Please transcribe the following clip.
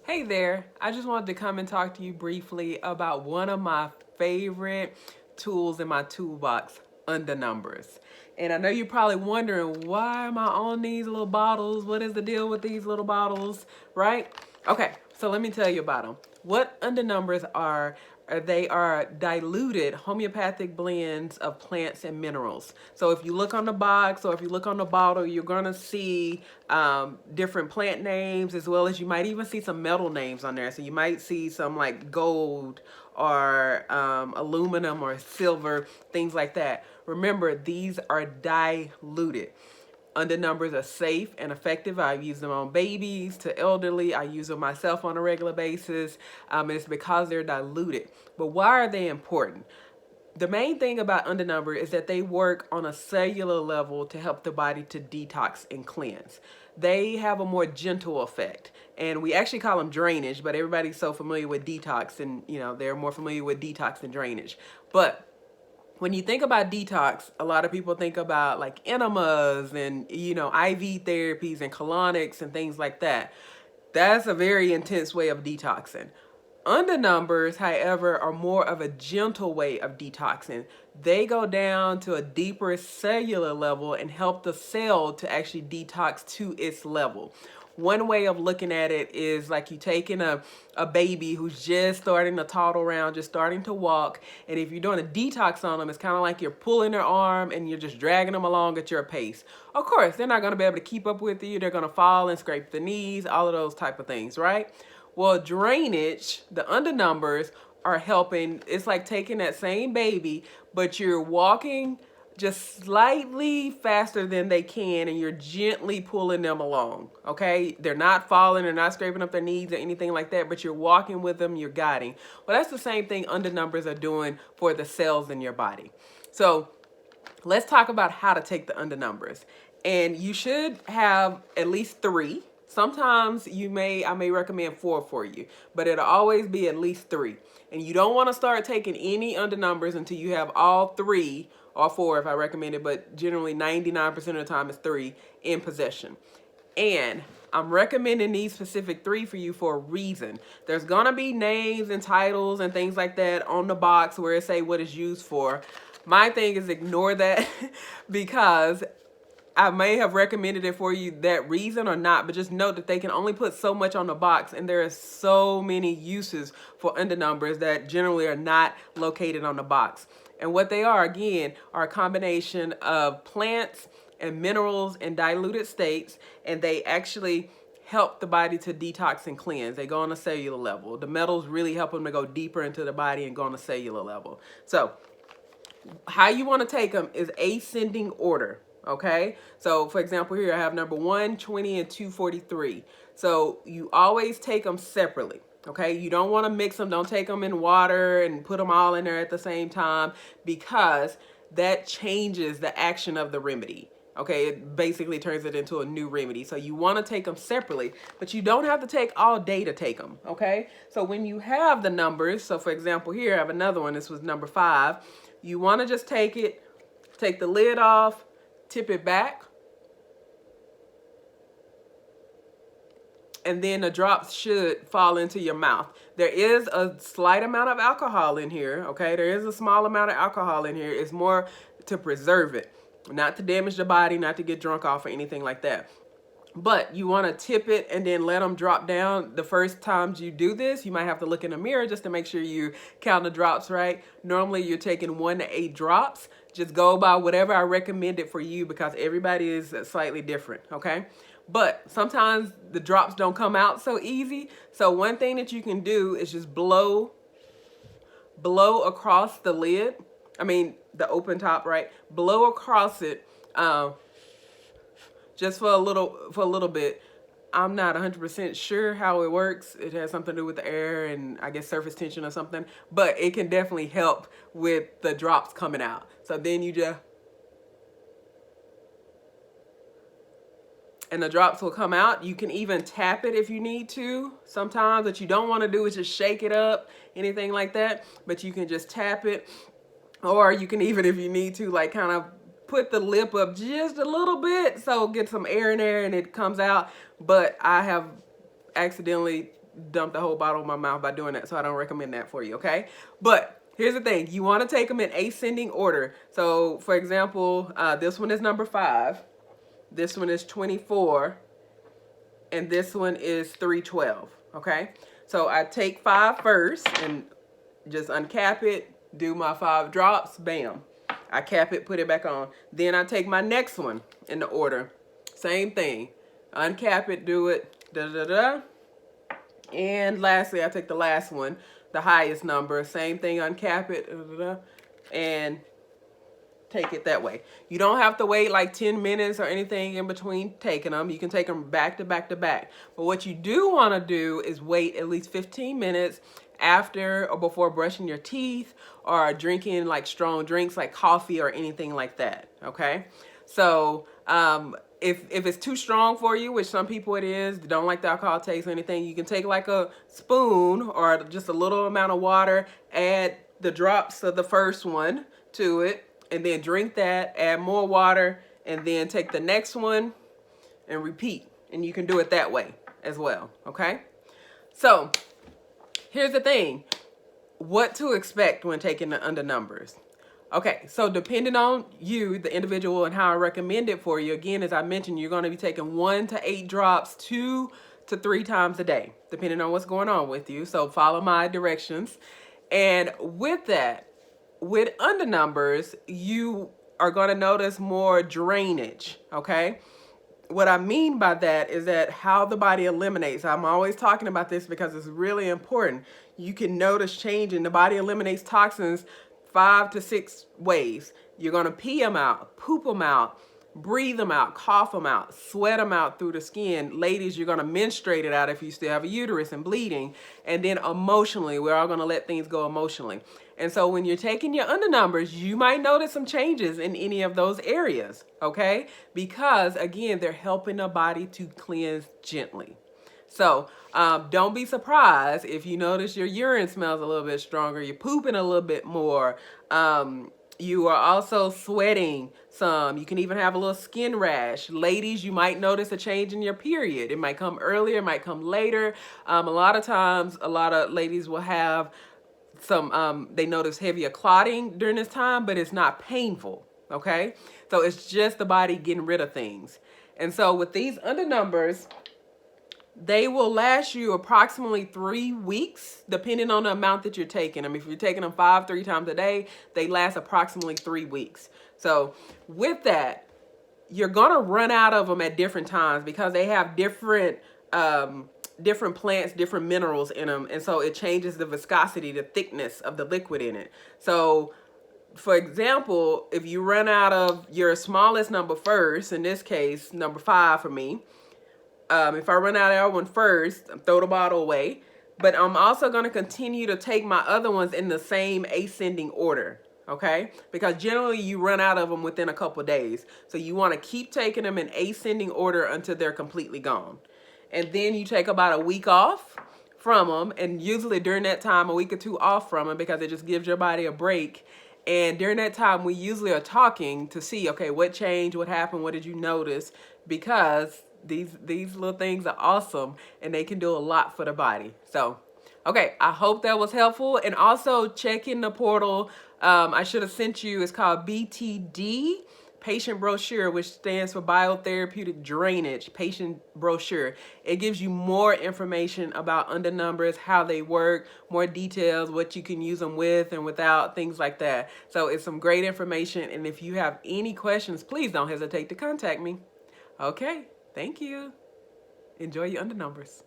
Hey there, I just wanted to come and talk to you briefly about one of my favorite tools in my toolbox, Unda Numbers. And I know you're probably wondering, why am I on these little bottles? What is the deal with these little bottles, right? Okay, so let me tell you about them. What Unda Numbers are they are diluted homeopathic blends of plants and minerals. So if you look on the box or if you look on the bottle, you're gonna see different plant names, as well as you might even see some metal names on there. So you might see some like gold or aluminum or silver, things like that. Remember, these are diluted. Unda Numbers are safe and effective. I use them on babies to elderly. I use them myself on a regular basis. And it's because they're diluted. But why are they important? The main thing about Unda Number is that they work on a cellular level to help the body to detox and cleanse. They have a more gentle effect, and we actually call them drainage, but everybody's so familiar with detox, and they're more familiar with detox than drainage. But when you think about detox, a lot of people think about like enemas and IV therapies and colonics and things like that. That's a very intense way of detoxing. Unda Numbers, however, are more of a gentle way of detoxing. They go down to a deeper cellular level and help the cell to actually detox to its level. One way of looking at it is like you taking a baby who's just starting to toddle around, just starting to walk, and if you're doing a detox on them, it's kind of like you're pulling their arm and you're just dragging them along at your pace. Of course, they're not going to be able to keep up with you. They're going to fall and scrape the knees, all of those type of things, right? Well, drainage, the Unda Numbers are helping. It's like taking that same baby, but you're walking just slightly faster than they can, and you're gently pulling them along, okay? They're not falling, they're not scraping up their knees or anything like that, but you're walking with them, you're guiding. Well, that's the same thing Unda Numbers are doing for the cells in your body. So let's talk about how to take the Unda Numbers. And you should have at least 3. Sometimes I may recommend 4 for you, but it'll always be at least 3. And you don't want to start taking any Unda Numbers until you have all 3, or 4 if I recommend it, but generally 99% of the time it's 3 in possession. And I'm recommending these specific 3 for you for a reason. There's gonna be names and titles and things like that on the box where it say what it's used for. My thing is ignore that because I may have recommended it for you that reason or not, but just note that they can only put so much on the box, and there are so many uses for Unda Numbers that generally are not located on the box. And what they are, again, are a combination of plants and minerals in diluted states, and they actually help the body to detox and cleanse. They go on a cellular level. The metals really help them to go deeper into the body and go on a cellular level. So how you want to take them is ascending order. Okay, so for example, here I have number 1, 20, and 243. So you always take them separately. Okay, you don't want to mix them. Don't take them in water and put them all in there at the same time, because that changes the action of the remedy. Okay, it basically turns it into a new remedy. So you want to take them separately, but you don't have to take all day to take them. Okay, so when you have the numbers, so for example, here I have another one. This was number 5. You want to just take the lid off, tip it back, and then the drops should fall into your mouth. There is a slight amount of alcohol in here, okay? There is a small amount of alcohol in here. It's more to preserve it, not to damage the body, not to get drunk off or anything like that. But you want to tip it and then let them drop down. The first times you do this, you might have to look in the mirror just to make sure you count the drops right. Normally you're taking 1 to 8 drops. Just go by whatever I recommended for you, because everybody is slightly different, okay? But sometimes the drops don't come out so easy. So one thing that you can do is just blow across the lid. I mean, the open top, right? Blow across it. Just for a little bit. I'm not 100% sure how it works. It has something to do with the air and I guess surface tension or something, but it can definitely help with the drops coming out. So then and the drops will come out. You can even tap it if you need to. Sometimes what you don't want to do is just shake it up, anything like that, but you can just tap it, or you can even, if you need to, like kind of put the lip up just a little bit so get some air in there and it comes out. But I have accidentally dump the whole bottle in my mouth by doing that, so I don't recommend that for you, okay? But here's the thing. You want to take them in ascending order. So, for example, this one is number 5. This one is 24. And this one is 312, okay? So I take 5 first and just uncap it, do my 5 drops, bam. I cap it, put it back on. Then I take my next one in the order. Same thing. Uncap it, do it, da-da-da. And lastly, I take the last one, the highest number. Same thing, uncap it, da-da-da, and take it that way. You don't have to wait like 10 minutes or anything in between taking them. You can take them back to back to back. But what you do want to do is wait at least 15 minutes after or before brushing your teeth or drinking like strong drinks like coffee or anything like that, okay? So if it's too strong for you, which some people it is, don't like the alcohol taste or anything, you can take like a spoon or just a little amount of water, add the drops of the first one to it, and then drink that, add more water, and then take the next one and repeat. And you can do it that way as well, okay? So here's the thing, what to expect when taking the Unda Numbers. Okay, so depending on you, the individual, and how I recommend it for you, again, as I mentioned, you're going to be taking 1 to 8 drops 2 to 3 times a day, depending on what's going on with you. So follow my directions. And with that, with Unda Numbers, you are going to notice more drainage, okay? What I mean by that is that how the body eliminates. I'm always talking about this because it's really important. You can notice change in the body eliminates toxins 5 to 6 ways. You're going to pee them out, poop them out, breathe them out, cough them out, sweat them out through the skin. Ladies, you're going to menstruate it out if you still have a uterus and bleeding. And then emotionally, we're all going to let things go emotionally. And so when you're taking your Unda Numbers, you might notice some changes in any of those areas, okay? Because, again, they're helping the body to cleanse gently. So don't be surprised if you notice your urine smells a little bit stronger, you're pooping a little bit more, you are also sweating some. You can even have a little skin rash. Ladies, you might notice a change in your period. It might come earlier, it might come later. A lot of times, a lot of ladies will have some, they notice heavier clotting during this time, but it's not painful, okay? So it's just the body getting rid of things. And so with these Unda Numbers, they will last you approximately 3 weeks, depending on the amount that you're taking them. If you're taking them 3 times a day, they last approximately 3 weeks. So with that, you're going to run out of them at different times because they have different plants, different minerals in them. And so it changes the viscosity, the thickness of the liquid in it. So for example, if you run out of your smallest number first, in this case, number 5 for me, if I run out of that one first, throw the bottle away. But I'm also going to continue to take my other ones in the same ascending order, okay? Because generally you run out of them within a couple days. So you want to keep taking them in ascending order until they're completely gone. And then you take about a week off from them. And usually during that time, a week or 2 off from them because it just gives your body a break. And during that time, we usually are talking to see, okay, what changed, what happened, what did you notice? Because these little things are awesome and they can do a lot for the body. So, okay, I hope that was helpful. And also check in the portal. I should have sent you, it's called BTD, Patient Brochure, which stands for Biotherapeutic Drainage Patient Brochure. It gives you more information about Unda Numbers, how they work, more details, what you can use them with and without, things like that. So it's some great information. And if you have any questions, please don't hesitate to contact me. Okay. Thank you. Enjoy your Unda Numbers.